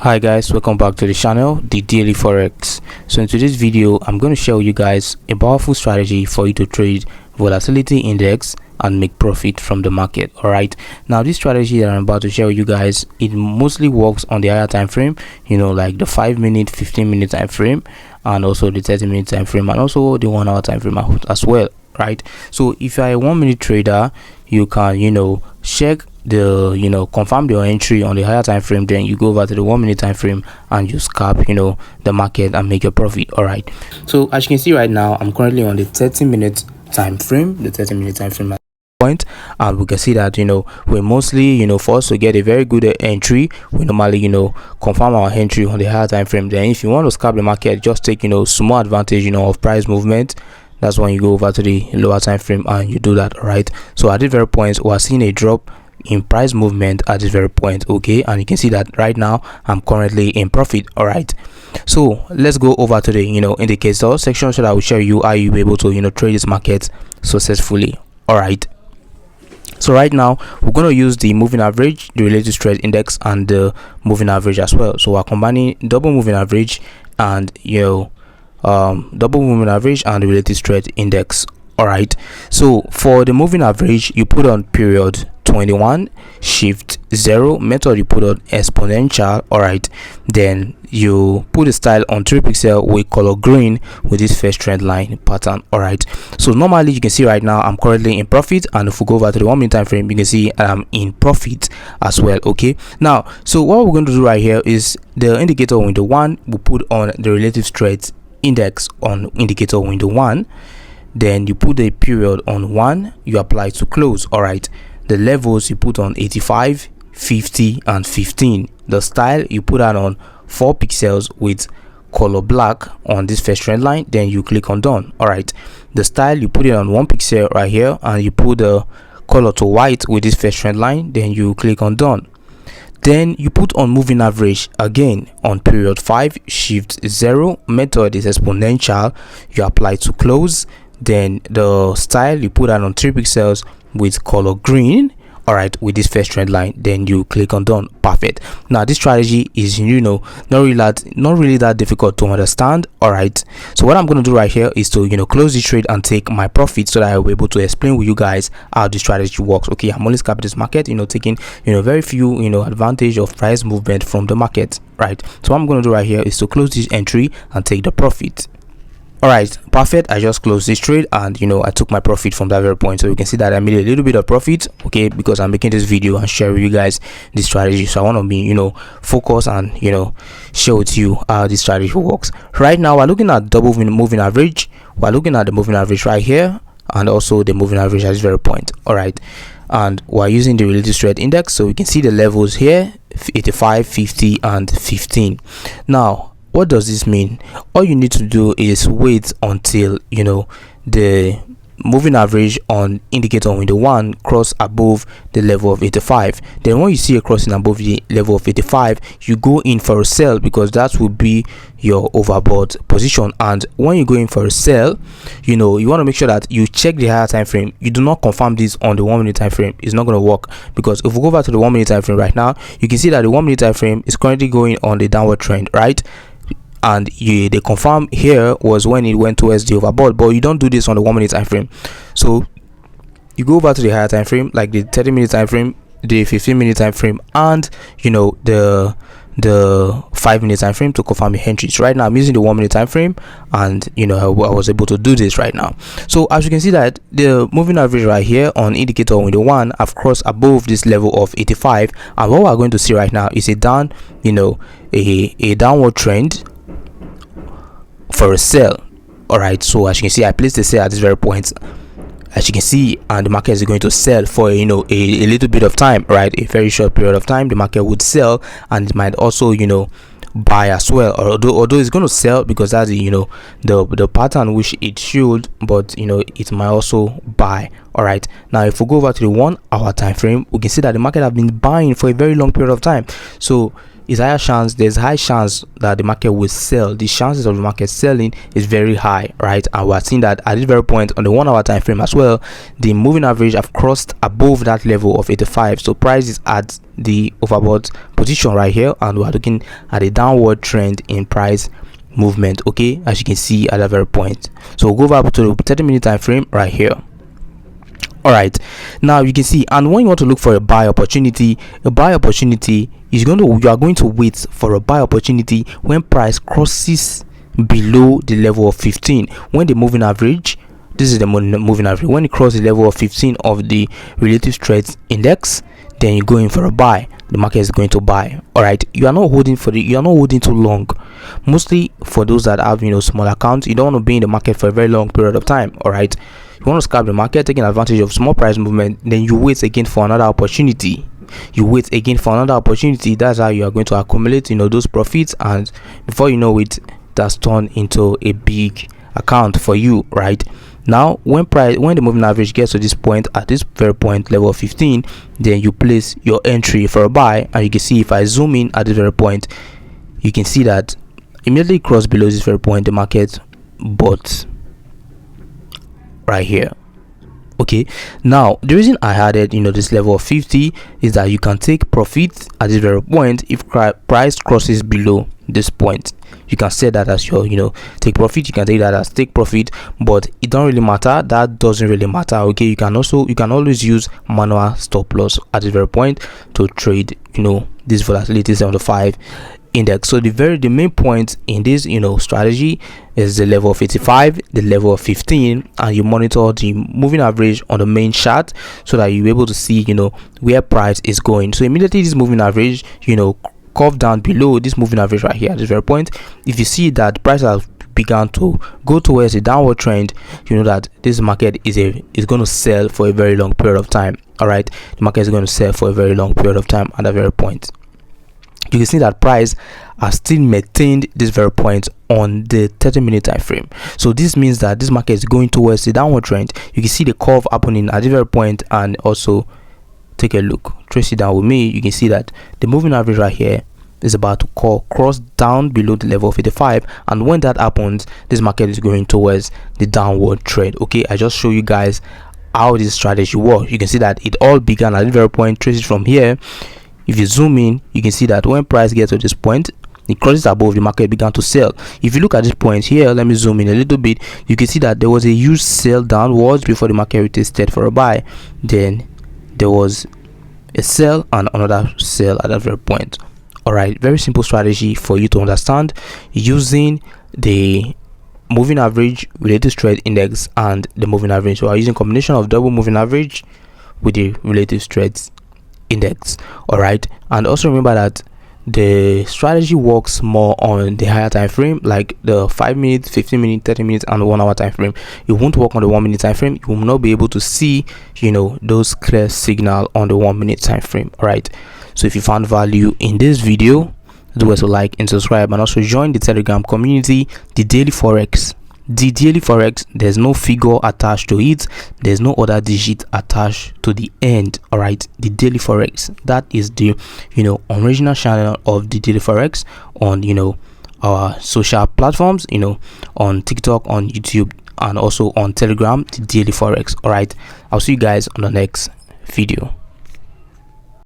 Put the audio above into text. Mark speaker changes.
Speaker 1: Hi guys, welcome back to the channel, the Daily Forex. So in today's video I'm going to show you guys a powerful strategy for you to trade volatility index and make profit from the market. All right, now this strategy that I'm about to show you guys, it mostly works on the higher time frame, like the 5-minute, 15-minute time frame, and also the 30-minute time frame, and also the 1 hour time frame as well. Right, so if you're a 1-minute trader, you can check the confirm your entry on the higher time frame, then you go over to the 1-minute time frame and you scalp the market and make your profit. All right, so as you can see right now, I'm currently on the 30-minute time frame, point, and we can see that we're mostly for us to get a very good entry, we normally confirm our entry on the higher time frame. Then if you want to scalp the market, just take small advantage of price movement. That's when you go over to the lower time frame and you do that. All right, so at this very point we're seeing a drop in price movement at this very point. Okay, and you can see that right now I'm currently in profit. All right, so let's go over to the indicator section so that I will show you how you'll be able to trade this market successfully. All right, so right now we're going to use the moving average, the relative strength index, and the moving average as well. So we're combining double moving average and double moving average and the relative strength index. All right, so for the moving average, you put on period 21, shift 0, method you put on exponential. All right, then you put the style on 3 pixel with color green with this first trend line pattern. All right, so normally you can see right now I'm currently in profit, and if we go over to the 1-minute time frame, you can see I'm in profit as well. Okay, now so what we're going to do right here is the indicator window 1, we put on the relative strength index on indicator window 1, then you put the period on 1, you apply to close. All right, the levels you put on 85, 50, and 15. The style you put that on 4 pixels with color black on this first trend line, then you click on done. All right, the style you put it on 1 pixel right here, and you put the color to white with this first trend line, then you click on done. Then you put on moving average again on period 5, shift 0, method is exponential, you apply to close. Then the style you put on 3 pixels with color green, all right, with this first trend line, then you click on done. Perfect. Now this strategy is not really that difficult to understand. All right, so what I'm going to do right here is to close the trade and take my profit, so that I'll be able to explain with you guys how the strategy works. Okay, I'm only scalping this market, taking very few advantage of price movement from the market. Right, so what I'm going to do right here is to close this entry and take the profit. All right, perfect. I just closed this trade, and I took my profit from that very point. So you can see that I made a little bit of profit, okay, because I'm making this video and share with you guys this strategy. So I want to be focus and share with you how this strategy works. Right now we're looking at double moving average. We're looking at the moving average right here, and also the moving average at this very point. All right, and we're using the relative strength index, so you can see the levels here: 85, 50, and 15. Now what does this mean? All you need to do is wait until the moving average on indicator window 1 cross above the level of 85. Then when you see a crossing above the level of 85, you go in for a sell, because that will be your overbought position. And when you go in for a sell, you want to make sure that you check the higher time frame. You do not confirm this on the 1-minute time frame. It's not going to work, because if we go back to the 1-minute time frame right now, you can see that the 1-minute time frame is currently going on the downward trend, right? And the confirm here was when it went towards the overbought, but you don't do this on the 1-minute time frame. So you go over to the higher time frame, like the 30-minute time frame, the 15-minute time frame, and the 5-minute time frame to confirm your entries. Right now I'm using the 1-minute time frame, and I was able to do this right now. So as you can see that the moving average right here on indicator window 1 have crossed above this level of 85, and what we're going to see right now is a down a downward trend for a sell. All right, so as you can see, I placed the sell at this very point, as you can see, and the market is going to sell for a little bit of time, right? A very short period of time the market would sell, and it might also buy as well, although it's going to sell because that's the pattern which it should, but it might also buy. All right, now if we go over to the 1 hour time frame, we can see that the market have been buying for a very long period of time. So is higher chance, there's high chance that the market will sell. The chances of the market selling is very high, right? And we're seeing that at this very point on the 1 hour time frame as well, the moving average have crossed above that level of 85. So price is at the overbought position right here, and we're looking at a downward trend in price movement, okay, as you can see at that very point. So we'll go over to the 30-minute time frame right here. All right, now you can see, and when you want to look for a buy opportunity is you are going to wait for a buy opportunity when price crosses below the level of 15. When the moving average, this is the moving average, when it crosses the level of 15 of the relative strength index, then you go in for a buy. The market is going to buy. All right, you are not holding too long. Mostly for those that have small accounts, you don't want to be in the market for a very long period of time. All right, you want to scalp the market, taking advantage of small price movement, then you wait again for another opportunity. That's how you are going to accumulate those profits, and before you know it, that's turned into a big account for you, right? Now when the moving average gets to this point, at this very point, level of 15, then you place your entry for a buy. And you can see, if I zoom in at this very point, you can see that immediately cross below this very point, the market bought right here. Okay, now the reason I added this level of 50 is that you can take profit at this very point if price crosses below this point. You can set that as your take profit. You can take that as take profit, but it don't really matter. That doesn't really matter. Okay, you can always use manual stop loss at this very point to trade this volatility 75 index. So the main point in this strategy is the level of 85, the level of 15, and you monitor the moving average on the main chart so that you're able to see where price is going. So immediately this moving average curve down below this moving average right here at this very point, if you see that price has begun to go towards a downward trend, you know that this market is going to sell for a very long period of time. All right, the market is going to sell for a very long period of time at that very point. You can see that price has still maintained this very point on the 30-minute time frame. So this means that this market is going towards the downward trend. You can see the curve happening at this very point, and also take a look, trace it down with me. You can see that the moving average right here is about to cross down below the level of 85, and when that happens, this market is going towards the downward trend. Okay, I just show you guys how this strategy works. You can see that it all began at the very point. Trace it from here. If you zoom in, you can see that when price gets to this point, it crosses above, the market began to sell. If you look at this point here, let me zoom in a little bit, you can see that there was a huge sell downwards before the market retested for a buy. Then there was a sell and another sell at that very point. All right, very simple strategy for you to understand, using the moving average, relative strength index, and the moving average. So I'm using combination of double moving average with the relative strength index. All right, and also remember that the strategy works more on the higher time frame, like the 5 minute, 15 minute, 30 minutes, and 1 hour time frame. It won't work on the 1 minute time frame. You will not be able to see those clear signal on the 1 minute time frame. All right, so if you found value in this video, do us a like and subscribe, and also join the Telegram community, the Daily Forex. The Daily Forex, there's no figure attached to it, there's no other digit attached to the end. All right, the Daily Forex, that is the original channel of the Daily Forex on our social platforms, on TikTok, on YouTube, and also on Telegram, the Daily Forex. All right, I'll see you guys on the next video.